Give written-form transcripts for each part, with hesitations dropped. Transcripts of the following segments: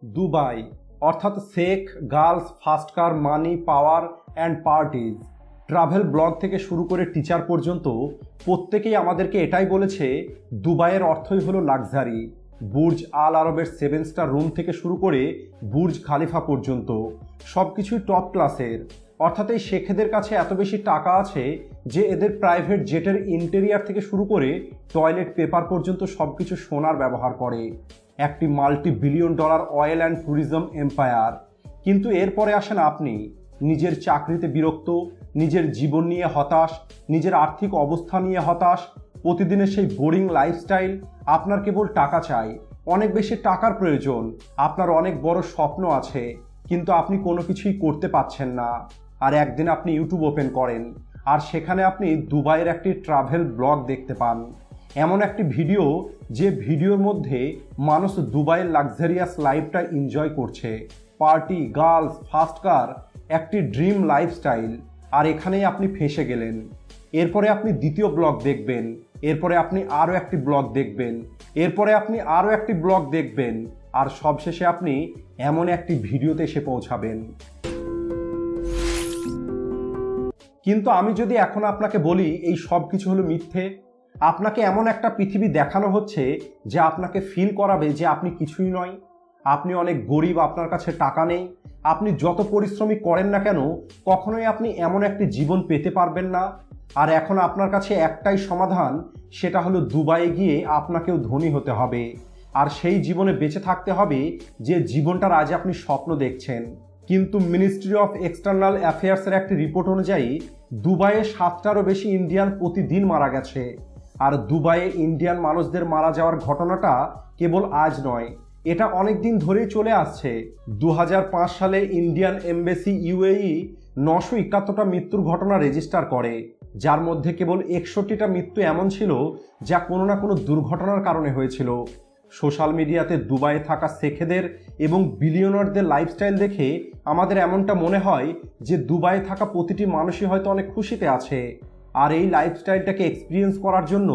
Dubai অর্থাৎ sheikh girls fast car money power and parties. Travel blog থেকে শুরু করে টিচার পর্যন্ত প্রত্যেকেই আমাদেরকে এটাই বলেছে দুবাইয়ের অর্থই হলো লাক্সারি। বুর্জ আল আরবের 7 স্টার রুম থেকে শুরু করে বুর্জ খালিফা পর্যন্ত সব কিছুই টপ ক্লাসের। অর্থাৎ এই শেখেদের কাছে এত বেশি টাকা আছে যে এদের প্রাইভেট জেটের ইন্টেরিয়ার থেকে শুরু করে টয়লেট পেপার পর্যন্ত সব কিছু সোনার ব্যবহার করে। একটি $multi-billion oil and tourism empire. কিন্তু এরপরে আসেন আপনি, নিজের চাকরিতে বিরক্ত, নিজের জীবন নিয়ে হতাশ, নিজের আর্থিক অবস্থা নিয়ে হতাশ, প্রতিদিনের সেই বোরিং লাইফস্টাইল। আপনার কেবল টাকা চাই, অনেক বেশি টাকার প্রয়োজন, আপনার অনেক বড় স্বপ্ন আছে কিন্তু আপনি কোনো কিছুই করতে পারছেন না। আর একদিন আপনি ইউটিউব ওপেন করেন আর সেখানে আপনি দুবাইয়ের একটি ট্রাভেল ব্লগ দেখতে পান। এমন একটি ভিডিও যে ভিডিওর মধ্যে মানুষ দুবাইয়ের লাক্সারিয়াস লাইফটা এনজয় করছে, পার্টি, গার্লস, ফাস্ট কার, একটি ড্রিম লাইফস্টাইল। আর এখানেই আপনি ফেঁসে গেলেন। এরপরে আপনি দ্বিতীয় ব্লগ দেখবেন, এরপরে আপনি আরও একটি ব্লগ দেখবেন, এরপরে আপনি আরও একটি ব্লগ দেখবেন, আর সবশেষে আপনি এমন একটি ভিডিওতে এসে পৌঁছাবেন। কিন্তু আমি যদি এখন আপনাকে বলি এই সব কিছু হলো মিথ্যে, আপনাকে এমন একটা পৃথিবী দেখানো হচ্ছে যে আপনাকে ফিল করাবে যে আপনি কিছুই নয়, আপনি অনেক গরিব, আপনার কাছে টাকা নেই, আপনি যত পরিশ্রমী করেন না কেন কখনোই আপনি এমন একটি জীবন পেতে পারবেন না। আর এখন আপনার কাছে একটাই সমাধান, সেটা হলো দুবাইয়ে গিয়ে আপনাকেও ধনী হতে হবে আর সেই জীবনে বেঁচে থাকতে হবে যে জীবনটার আজ আপনি স্বপ্ন দেখছেন। কিন্তু মিনিস্ট্রি অফ এক্সটার্নাল অ্যাফেয়ার্সের একটি রিপোর্ট অনুযায়ী দুবাইয়ে 7টারও বেশি ইন্ডিয়ান প্রতিদিন মারা গেছে। আর দুবাইয়ে ইন্ডিয়ান মানুষদের মারা যাওয়ার ঘটনাটা কেবল আজ নয়, এটা অনেক দিন ধরেই চলে আসছে। 2005 সালে ইন্ডিয়ান এমবেসি ইউএই 971টা মৃত্যুর ঘটনা রেজিস্টার করে, যার মধ্যে কেবল 61টা মৃত্যু এমন ছিল যা কোনো না কোনো দুর্ঘটনার কারণে হয়েছিল। সোশ্যাল মিডিয়াতে দুবাইয়ে থাকা শেখেদের এবং বিলিয়নারদের লাইফস্টাইল দেখে আমাদের এমনটা মনে হয় যে দুবাইয়ে থাকা প্রতিটি মানুষই হয়তো অনেক খুশিতে আছে। আর এই লাইফস্টাইলটাকে এক্সপিরিয়েন্স করার জন্য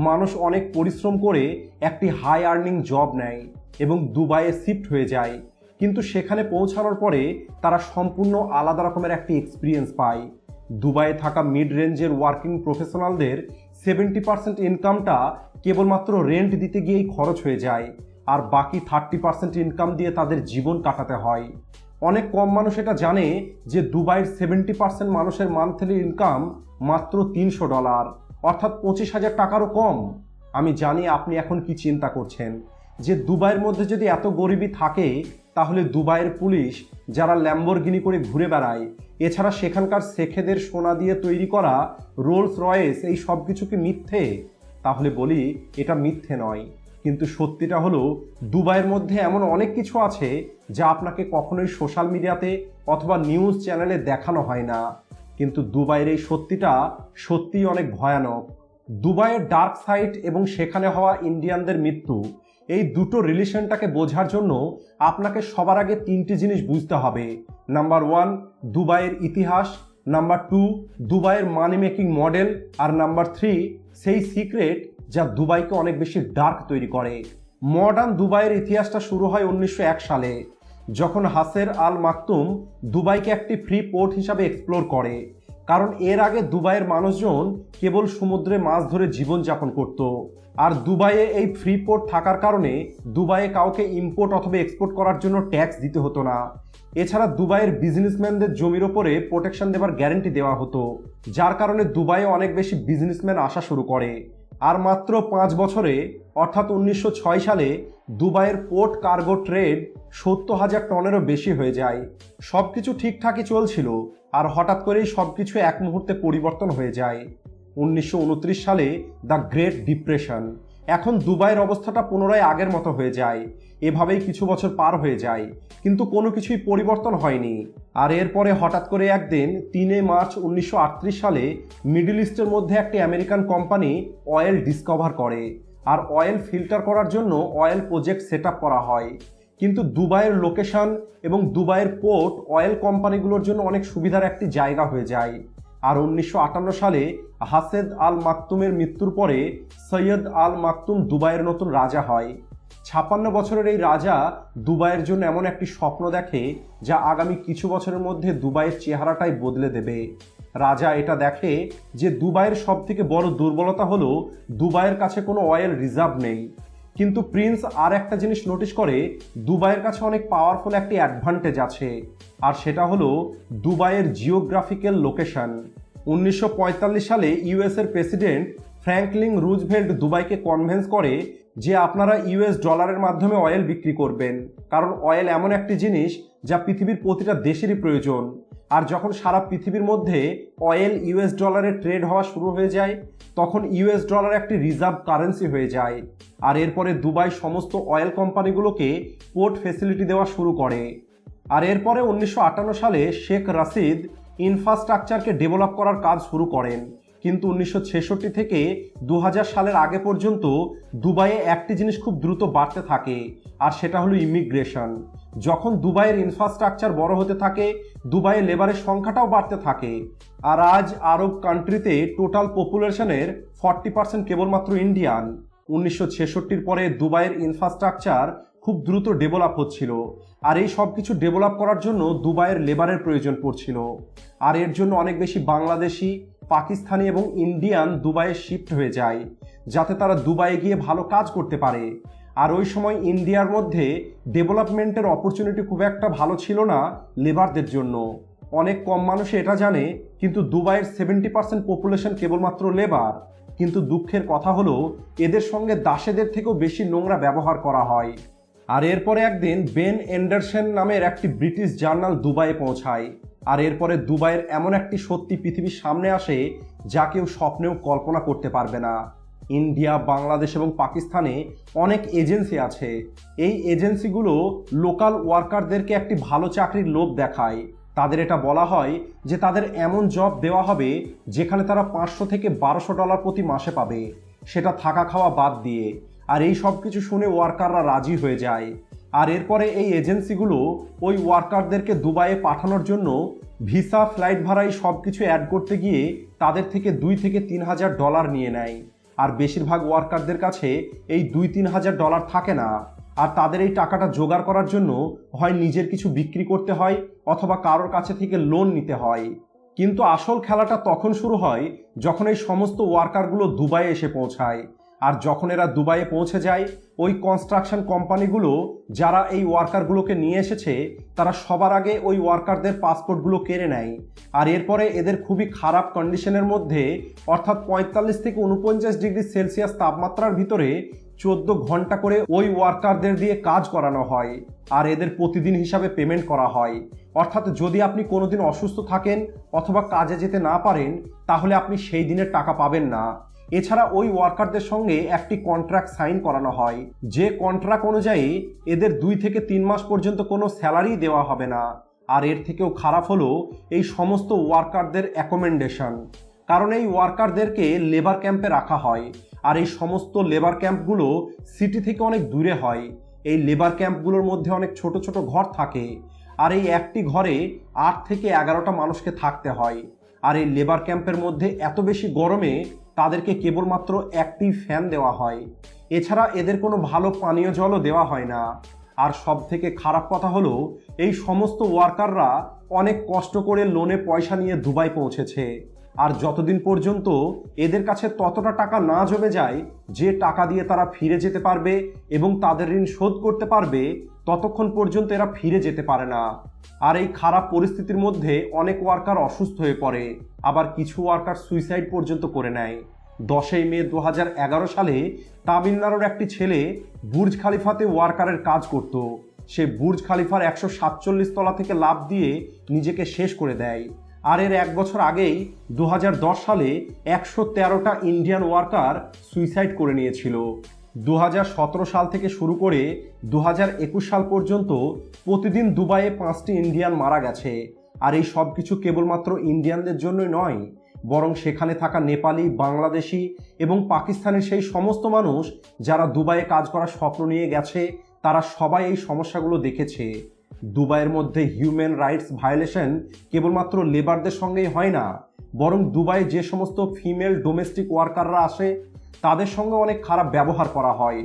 মানুষ অনেক পরিশ্রম করে একটি হাই আর্নিং জব নেয় এবং দুবাইয়ে শিফট হয়ে যায়। কিন্তু সেখানে পৌঁছানোর পরে তারা সম্পূর্ণ আলাদা রকমের একটি এক্সপিরিয়েন্স পায়। দুবাইয়ে থাকা মিড রেঞ্জের ওয়ার্কিং প্রফেশনালদের 70% ইনকামটা কেবলমাত্র রেন্ট দিতে গিয়েই খরচ হয়ে যায়, আর বাকি 30% ইনকাম দিয়ে তাদের জীবন কাটাতে হয়। অনেক কম মানুষ এটা জানে যে দুবাইয়ের 70% মানুষের মান্থলি ইনকাম মাত্র $300, অর্থাৎ 25,000 টাকারও কম। আমি জানি আপনি এখন কি চিন্তা করছেন যে দুবাইয়ের মধ্যে যদি এত গরিবী থাকে তাহলে দুবাইয়ের পুলিশ যারা ল্যাম্বরগিনি করে ঘুরে বেড়ায়, এছাড়া সেখানকার শেখেদের সোনা দিয়ে তৈরি করা রোলস রয়েস, এই সব কিছু কি মিথ্যে? তাহলে বলি এটা মিথ্যে নয়, কিন্তু সত্যিটা হলো দুবাইয়ের মধ্যে এমন অনেক কিছু আছে যা আপনাকে কখনোই সোশ্যাল মিডিয়াতে অথবা নিউজ চ্যানেলে দেখানো হয় না। কিন্তু দুবাইয়ের এই সত্যিটা সত্যিই অনেক ভয়ানক। দুবাইয়ের ডার্ক সাইড এবং সেখানে হওয়া ইন্ডিয়ানদের মৃত্যু, এই দুটো রিলেশনটাকে বোঝার জন্য আপনাকে সবার আগে 3টি জিনিস বুঝতে হবে। নাম্বার 1, দুবাইয়ের ইতিহাস, নাম্বার 2, দুবাইয়ের মানি মেকিং মডেল, আর নাম্বার 3, সেই সিক্রেট যা দুবাইকে অনেক বেশি ডার্ক তৈরি করে। মডার্ন দুবাইয়ের ইতিহাসটা শুরু হয় 1901 সালে, যখন হাসের আল মাকতুম দুবাইকে একটি ফ্রি পোর্ট হিসাবে এক্সপ্লোর করে। কারণ এর আগে দুবাইয়ের মানুষজন কেবল সমুদ্রে মাছ ধরে জীবনযাপন করত, আর দুবাইয়ে এই ফ্রি পোর্ট থাকার কারণে দুবাইয়ে কাউকে ইম্পোর্ট অথবা এক্সপোর্ট করার জন্য ট্যাক্স দিতে হতো না। এছাড়া দুবাইয়ের বিজনেসম্যানদের জমির ওপরে প্রোটেকশন দেওয়ার গ্যারান্টি দেওয়া হতো, যার কারণে দুবাইয়ে অনেক বেশি বিজনেসম্যান আসা শুরু করে। আর মাত্র 5 বছরে অর্থাৎ 1906 সালে দুবাইয়ের পোর্ট কার্গো ট্রেড 70,000 টনেরও বেশি হয়ে যায়। সব কিছু ঠিকঠাকই চলছিল, আর হঠাৎ করেই সব কিছু এক মুহূর্তে পরিবর্তন হয়ে যায়। 1929 সালে দ্য গ্রেট ডিপ্রেশন। এখন দুবাইয়ের অবস্থাটা পুনরায় আগের মতো হয়ে যায়। এভাবেই কিছু বছর পার হয়ে যায়, কিন্তু কোনো কিছুই পরিবর্তন হয়নি। আর এরপরে হঠাৎ করে একদিন 3 মার্চ 1938 সালে মিডল ইস্টের মধ্যে একটি আমেরিকান কোম্পানি অয়েল ডিসকভার করে, আর অয়েল ফিল্টার করার জন্য অয়েল প্রজেক্ট সেট করা হয়। কিন্তু দুবাইয়ের লোকেশন এবং দুবাইয়ের পোর্ট অয়েল কোম্পানিগুলোর জন্য অনেক সুবিধার একটি জায়গা হয়ে যায়। আর 1958 সালে হাসেদ আল মাকতুমের মৃত্যুর পরে সৈয়দ আল মাকতুম দুবাইয়ের নতুন রাজা হয়। 56 বছরের এই রাজা দুবাইয়ের জন্য এমন একটি স্বপ্ন দেখে যা আগামী কিছু বছরের মধ্যে দুবাইয়ের চেহারাটাই বদলে দেবে। রাজা এটা দেখে যে দুবাইয়ের সবথেকে বড় দুর্বলতা হলো দুবাইয়ের কাছে কোনো অয়েল রিজার্ভ নেই। কিন্তু প্রিন্স আর একটা জিনিস নোটিশ করে, দুবাইয়ের কাছে অনেক পাওয়ারফুল একটি অ্যাডভান্টেজ আছে, আর সেটা হলো দুবাইয়ের জিওগ্রাফিক্যাল লোকেশন। 1945 সালে ইউএসের প্রেসিডেন্ট ফ্র্যাঙ্কলিন রুজভেল্ট দুবাইকে কনভিন্স করে যে আপনারা ইউএস ডলারের মাধ্যমে অয়েল বিক্রি করবেন, কারণ অয়েল এমন একটি জিনিস যা পৃথিবীর প্রতিটা দেশেরই প্রয়োজন। আর যখন সারা পৃথিবীর মধ্যে অয়েল ইউএস ডলারে ট্রেড হওয়া শুরু হয়ে যায়, তখন ইউএস ডলার একটি রিজার্ভ কারেন্সি হয়ে যায়। আর এরপরে দুবাই সমস্ত অয়েল কোম্পানিগুলোকে পোর্ট ফেসিলিটি দেওয়া শুরু করে। আর এরপরে 1958 সালে শেখ রাশিদ ইনফ্রাস্ট্রাকচারকে ডেভেলপ করার কাজ শুরু করেন। কিন্তু 1966 থেকে 2000 সালের আগে পর্যন্ত দুবাইয়ে একটি জিনিস খুব দ্রুত বাড়তে থাকে, আর সেটা হলো ইমিগ্রেশন। যখন দুবাইয়ের ইনফ্রাস্ট্রাকচার বড় হতে থাকে, দুবাইয়ে লেবারের সংখ্যাটাও বাড়তে থাকে। আর আজ আরব কান্ট্রিতে টোটাল পপুলেশনের 40% কেবলমাত্র ইন্ডিয়ান। 1966 পরে দুবাইয়ের ইনফ্রাস্ট্রাকচার খুব দ্রুত ডেভেলপ হচ্ছিল, আর এই সব কিছু ডেভেলপ করার জন্য দুবাইয়ের লেবারের প্রয়োজন পড়ছিল। আর এর জন্য অনেক বেশি বাংলাদেশি, পাকিস্তানি এবং ইন্ডিয়ান দুবাইয়ে শিফট হয়ে যায়, যাতে তারা দুবাইয়ে গিয়ে ভালো কাজ করতে পারে। আর ওই সময় ইন্ডিয়ার মধ্যে ডেভেলপমেন্টের অপরচুনিটি খুব একটা ভালো ছিল না লেবারদের জন্য। অনেক কম মানুষ এটা জানে, কিন্তু দুবাইয়ের 70% পপুলেশন কেবলমাত্র লেবার। কিন্তু দুঃখের কথা হলো এদের সঙ্গে দাসেদের থেকেও বেশি নোংরা ব্যবহার করা হয়। আর এরপরে একদিন বেন এন্ডারসন নামের একটি ব্রিটিশ জার্নাল দুবাইয়ে পৌঁছায়। আর এরপরে দুবাইয়ের এমন একটি সত্যি পৃথিবীর সামনে আসে যা কেউ স্বপ্নেও কল্পনা করতে পারবে না। ইন্ডিয়া, বাংলাদেশ এবং পাকিস্তানে অনেক এজেন্সি আছে। এই এজেন্সিগুলো লোকাল ওয়ার্কারদেরকে একটি ভালো চাকরির লোভ দেখায়। তাদের এটা বলা হয় যে তাদের এমন জব দেওয়া হবে যেখানে তারা $500 থেকে $1200 প্রতি মাসে পাবে, সেটা থাকা খাওয়া বাদ দিয়ে। আর এই সব কিছু শুনে ওয়ার্কাররা রাজি হয়ে যায়। আর এরপরে এই এজেন্সিগুলো ওই ওয়ার্কারদেরকে দুবাইয়ে পাঠানোর জন্য ভিসা, ফ্লাইট ভাড়া এই সব কিছু অ্যাড করতে গিয়ে তাদের থেকে $2 থেকে $3000 নিয়ে নেয়। আর বেশিরভাগ ওয়ার্কারদের কাছে এই $2-3 হাজার থাকে না। আর তাদের এই টাকাটা জোগাড় করার জন্য হয় নিজের কিছু বিক্রি করতে হয়, অথবা কারোর কাছে থেকে লোন নিতে হয়। কিন্তু আসল খেলাটা তখন শুরু হয় যখন এই সমস্ত ওয়ার্কারগুলো দুবাইয়ে এসে পৌঁছায়। আর যখন এরা দুবাইয়ে পৌঁছে যায়, ওই কনস্ট্রাকশন কোম্পানিগুলো যারা এই ওয়ার্কারগুলোকে নিয়ে এসেছে, তারা সবার আগে ওই ওয়ার্কারদের পাসপোর্টগুলো কেড়ে নেয়। আর এরপরে এদের খুবই খারাপ কন্ডিশনের মধ্যে, অর্থাৎ 45 থেকে 49 ডিগ্রি সেলসিয়াস তাপমাত্রার ভিতরে 14 ঘন্টা করে ওই ওয়ার্কারদের দিয়ে কাজ করানো হয়। আর এদের প্রতিদিন হিসাবে পেমেন্ট করা হয়। অর্থাৎ যদি আপনি কোনোদিন অসুস্থ থাকেন অথবা কাজে যেতে না পারেন, তাহলে আপনি সেই দিনের টাকা পাবেন না। এছাড়া ওই ওয়ার্কারদের সঙ্গে একটি কন্ট্রাক্ট সাইন করানো হয়, যে কন্ট্রাক্ট অনুযায়ী এদের 2 থেকে 3 মাস পর্যন্ত কোনো স্যালারি দেওয়া হবে না। আর এর থেকেও খারাপ হলো এই সমস্ত ওয়ার্কারদের অ্যাকোমোডেশন, কারণ এই ওয়ার্কারদেরকে লেবার ক্যাম্পে রাখা হয়। আর এই সমস্ত লেবার ক্যাম্পগুলো সিটি থেকে অনেক দূরে হয়। এই লেবার ক্যাম্পগুলোর মধ্যে অনেক ছোট ছোট ঘর থাকে, আর এই একটি ঘরে 8 থেকে 11টা মানুষকে থাকতে হয়। আর এই লেবার ক্যাম্পের মধ্যে এত বেশি গরমে তাদেরকে কেবলমাত্র একটি ফ্যান দেওয়া হয়। এছাড়া এদের কোনো ভালো পানীয় জলও দেওয়া হয় না। আর সব থেকে খারাপ কথা হলো এই সমস্ত ওয়ার্কাররা অনেক কষ্ট করে লোনে পয়সা নিয়ে দুবাই পৌঁছেছে। আর যতদিন পর্যন্ত এদের কাছে ততটা টাকা না জমে যায় যে টাকা দিয়ে তারা ফিরে যেতে পারবে এবং তাদের ঋণ শোধ করতে পারবে, ততক্ষণ পর্যন্ত এরা ফিরে যেতে পারে না। আর এই খারাপ পরিস্থিতির মধ্যে অনেক ওয়ার্কার অসুস্থ হয়ে পড়ে, আবার কিছু ওয়ার্কার সুইসাইড পর্যন্ত করে নেয়। 10 মে 2011 সালে তামিলনাড়ুর একটি ছেলে বুর্জ খালিফাতে ওয়ার্কারের কাজ করত। সে বুর্জ খালিফার 147 তলা থেকে লাফ দিয়ে নিজেকে শেষ করে দেয়। আর এর 1 বছর আগেই 2010 সালে 113টা ইন্ডিয়ান ওয়ার্কার সুইসাইড করে নিয়েছিল। 2017 সাল থেকে শুরু করে 2021 সাল পর্যন্ত প্রতিদিন দুবাইয়ে 5টি ইন্ডিয়ান মারা গেছে। আর এই সব কিছু কেবলমাত্র ইন্ডিয়ানদের জন্যই নয়, বরং সেখানে থাকা নেপালি, বাংলাদেশি এবং পাকিস্তানের সেই সমস্ত মানুষ যারা দুবাইয়ে কাজ করার স্বপ্ন নিয়ে গেছে, তারা সবাই এই সমস্যাগুলো দেখেছে। দুবাইয়ের মধ্যে হিউম্যান রাইটস ভায়োলেশন কেবলমাত্র লেবারদের সঙ্গেই হয় না, বরং দুবাইয়ে যে সমস্ত ফিমেল ডোমেস্টিক ওয়ার্কাররা আসে তাদের সঙ্গে অনেক খারাপ ব্যবহার করা হয়।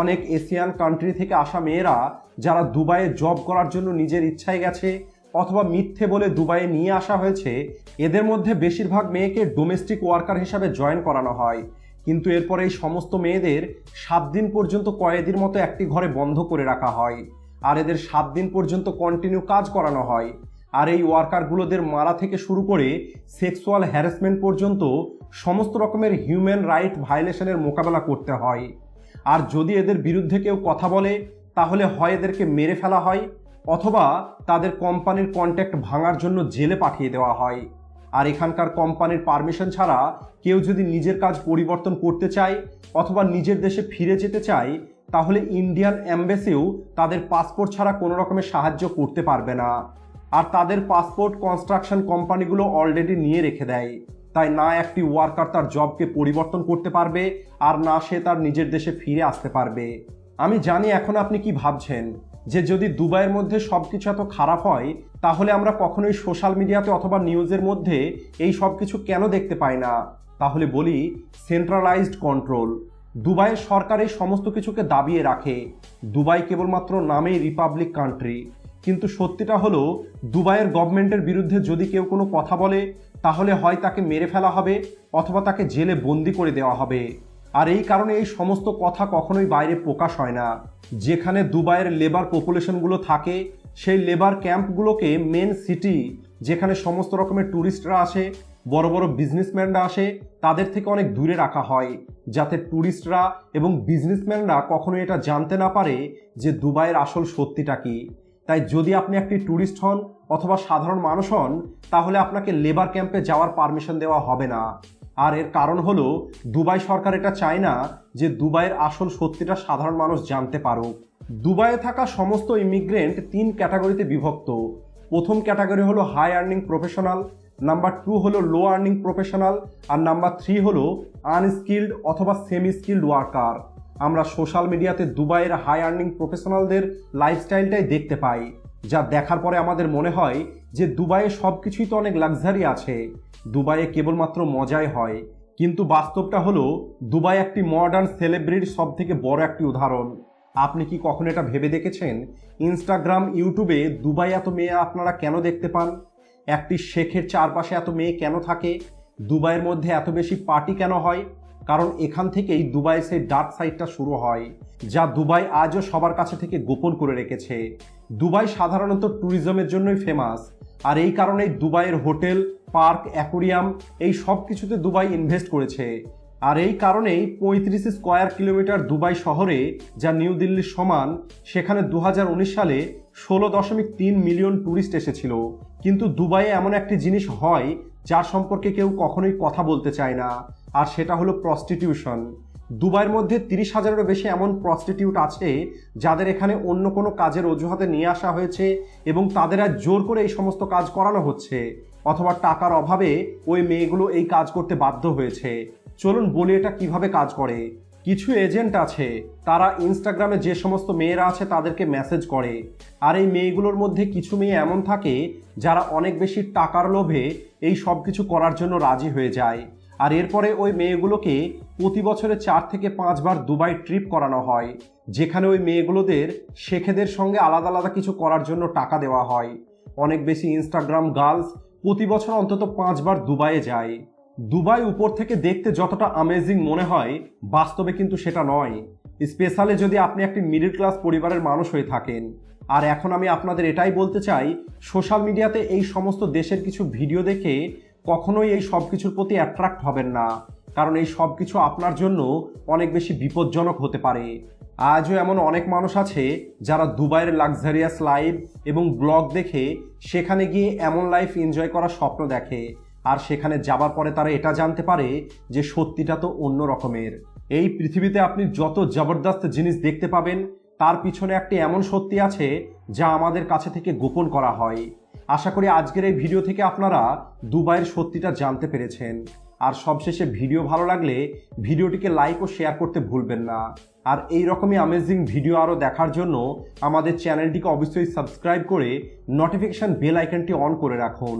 অনেক এশিয়ান কান্ট্রি থেকে আসা মেয়েরা যারা দুবাইয়ে জব করার জন্য নিজের ইচ্ছায় গেছে অথবা মিথ্যে বলে দুবাইয়ে নিয়ে আসা হয়েছে, এদের মধ্যে বেশিরভাগ মেয়েকে ডোমেস্টিক ওয়ার্কার হিসাবে জয়েন করানো হয়। কিন্তু এরপরে এই সমস্ত মেয়েদের 7 দিন পর্যন্ত কয়েদির মতো একটি ঘরে বন্ধ করে রাখা হয়, আর এদের 7 দিন পর্যন্ত কন্টিনিউ কাজ করানো হয়। আর এই ওয়ার্কারগুলোদের মারা থেকে শুরু করে সেক্সুয়াল হ্যারাসমেন্ট পর্যন্ত সমস্ত রকমের হিউম্যান রাইট ভায়োলেশনের মোকাবেলা করতে হয়। আর যদি এদের বিরুদ্ধে কেউ কথা বলে তাহলে হয় এদেরকে মেরে ফেলা হয় অথবা তাদের কোম্পানির কন্ট্যাক্ট ভাঙার জন্য জেলে পাঠিয়ে দেওয়া হয়। আর এখানকার কোম্পানির পারমিশন ছাড়া কেউ যদি নিজের কাজ পরিবর্তন করতে চায় অথবা নিজের দেশে ফিরে যেতে চায় তাহলে ইন্ডিয়ান এম্বাসিও তাদের পাসপোর্ট ছাড়া কোনো রকমের সাহায্য করতে পারবে না। আর তাদের পাসপোর্ট কনস্ট্রাকশন কোম্পানিগুলো অলরেডি নিয়ে রেখে দেয়, তাই না একটি ওয়ার্কার তার জবকে পরিবর্তন করতে পারবে আর না সে তার নিজের দেশে ফিরে আসতে পারবে। আমি জানি এখন আপনি কি ভাবছেন যে যদি দুবাইয়ের মধ্যে সব কিছু এত খারাপ হয় তাহলে আমরা কখনোই সোশ্যাল মিডিয়াতে অথবা নিউজের মধ্যে এই সব কিছু কেন দেখতে পাই না। তাহলে বলি, সেন্ট্রালাইজড কন্ট্রোল। দুবাইয়ের সরকার এই সমস্ত কিছুকে দাবিয়ে রাখে। দুবাই কেবলমাত্র নামেই রিপাবলিক কান্ট্রি, কিন্তু সত্যিটা হলো দুবাইয়ের গভর্নমেন্টের বিরুদ্ধে যদি কেউ কোনো কথা বলে তাহলে হয় তাকে মেরে ফেলা হবে অথবা তাকে জেলে বন্দি করে দেওয়া হবে। আর এই কারণে এই সমস্ত কথা কখনোই বাইরে প্রকাশ হয় না। যেখানে দুবাইয়ের লেবার পপুলেশনগুলো থাকে সেই লেবার ক্যাম্পগুলোকে মেন সিটি, যেখানে সমস্ত রকমের ট্যুরিস্টরা আসে, বড় বড় বিজনেসম্যানরা আসে, তাদের থেকে অনেক দূরে রাখা হয় যাতে ট্যুরিস্টরা এবং বিজনেসম্যানরা কখনোই এটা জানতে না পারে যে দুবাইয়ের আসল সত্যিটা কী। তাই যদি আপনি একটি ট্যুরিস্ট হন অথবা সাধারণ মানুষ হন তাহলে আপনাকে লেবার ক্যাম্পে যাওয়ার পারমিশন দেওয়া হবে না। আর এর কারণ হলো দুবাই সরকার এটা চায় না যে দুবাইয়ের আসল সত্যিটা সাধারণ মানুষ জানতে পারুক। দুবাইয়ে থাকা সমস্ত ইমিগ্রেন্ট 3 ক্যাটাগরিতে বিভক্ত। প্রথম ক্যাটাগরি হলো হাই আর্নিং প্রফেশনাল, নাম্বার 2 হলো লো আর্নিং প্রফেশনাল, আর নাম্বার 3 হলো আনস্কিল্ড অথবা সেমি স্কিল্ড ওয়ার্কার। আমরা সোশ্যাল মিডিয়াতে দুবাইয়ের হাই আর্নিং প্রফেশনালদের লাইফস্টাইলটাই দেখতে পাই, যা দেখার পরে আমাদের মনে হয় যে দুবাইয়ে সব কিছুই তো অনেক লাক্সারি আছে, দুবাইয়ে কেবলমাত্র মজাই হয়। কিন্তু বাস্তবটা হলো দুবাই একটি মডার্ন সেলিব্রিটির সব থেকে বড় একটি উদাহরণ। আপনি কি কখনো এটা ভেবে দেখেছেন ইনস্টাগ্রাম, ইউটিউবে দুবাই এত মেয়ে আপনারা কেন দেখতে পান? একটি শেখের চারপাশে এত মেয়ে কেন থাকে? দুবাইয়ের মধ্যে এত বেশি পার্টি কেন হয়? কারণ এখান থেকেই দুবাইয়ের সেই ডার্ক সাইডটা শুরু হয়, যা দুবাই আজও সবার কাছে থেকে গোপন করে রেখেছে। দুবাই সাধারণত ট্যুরিজমের জন্যই ফেমাস, আর এই কারণেই দুবাইয়ের হোটেল, পার্ক, অ্যাকোরিয়াম এই সব কিছুতে দুবাই ইনভেস্ট করেছে। আর এই কারণেই 35 স্কোয়ার কিলোমিটার দুবাই শহরে, যা নিউ দিল্লির সমান, সেখানে 2019 সালে 16.3 মিলিয়ন ট্যুরিস্ট এসেছিল। কিন্তু দুবাইয়ে এমন একটি জিনিস হয় যার সম্পর্কে কেউ কখনোই কথা বলতে চায় না, আর সেটা হলো প্রস্টিটিউশন। দুবাইয়ের মধ্যে 30,000-এরও বেশি এমন প্রস্টিটিউট আছে যাদের এখানে অন্য কোনো কাজের অজুহাতে নিয়ে আসা হয়েছে এবং তাদের আর জোর করে এই সমস্ত কাজ করানো হচ্ছে, অথবা টাকার অভাবে ওই মেয়েগুলো এই কাজ করতে বাধ্য হয়েছে। চলুন বলি এটা কিভাবে কাজ করে। কিছু এজেন্ট আছে, তারা ইনস্টাগ্রামে যে সমস্ত মেয়েরা আছে তাদেরকে মেসেজ করে, আর এই মেয়েগুলোর মধ্যে কিছু মেয়ে এমন থাকে যারা অনেক বেশি টাকার লোভে এই সব কিছু করার জন্য রাজি হয়ে যায়। আর এরপরে ওই মেয়েগুলোকে প্রতি বছরে 4 থেকে 5 বার দুবাই ট্রিপ করানো হয়, যেখানে ওই মেয়েগুলোদের শেখেদের সঙ্গে আলাদা আলাদা কিছু করার জন্য টাকা দেওয়া হয়। অনেক বেশি ইনস্টাগ্রাম গার্লস প্রতি বছর অন্তত 5 বার দুবাইয়ে যায়। দুবাই উপর থেকে দেখতে যতটা অ্যামেজিং মনে হয়, বাস্তবে কিন্তু সেটা নয়, স্পেশালি যদি আপনি একটি মিডল ক্লাস পরিবারের মানুষ হয়ে থাকেন। আর এখন আমি আপনাদের এটাই বলতে চাই, সোশ্যাল মিডিয়াতে এই সমস্ত দেশের কিছু ভিডিও দেখে কখনোই এই সব কিছুর প্রতি অ্যাট্রাক্ট হবেন না, কারণ এই সব কিছু আপনার জন্য অনেক বেশি বিপজ্জনক হতে পারে। আজও এমন অনেক মানুষ আছে যারা দুবাইয়ের লাক্সারিয়াস লাইফ এবং ব্লগ দেখে সেখানে গিয়ে এমন লাইফ এনজয় করার স্বপ্ন দেখে, আর সেখানে যাবার পরে তারা এটা জানতে পারে যে সত্যিটা তো অন্য রকমের। এই পৃথিবীতে আপনি যত জবরদস্ত জিনিস দেখতে পাবেন তার পিছনে একটি এমন সত্যি আছে যা আমাদের কাছে থেকে গোপন করা হয়। আশা করি আজকের এই ভিডিও থেকে আপনারা দুবাইয়ের সত্যিটা জানতে পেরেছেন। আর সবশেষে ভিডিও ভালো লাগলে ভিডিওটিকে লাইক ও শেয়ার করতে ভুলবেন না। আর এই রকমই অ্যামেজিং ভিডিও আরও দেখার জন্য আমাদের চ্যানেলটিকে অবশ্যই সাবস্ক্রাইব করে নোটিফিকেশন বেল আইকনটি অন করে রাখুন।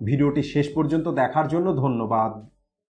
ভিডিওটি শেষ পর্যন্ত দেখার জন্য ধন্যবাদ।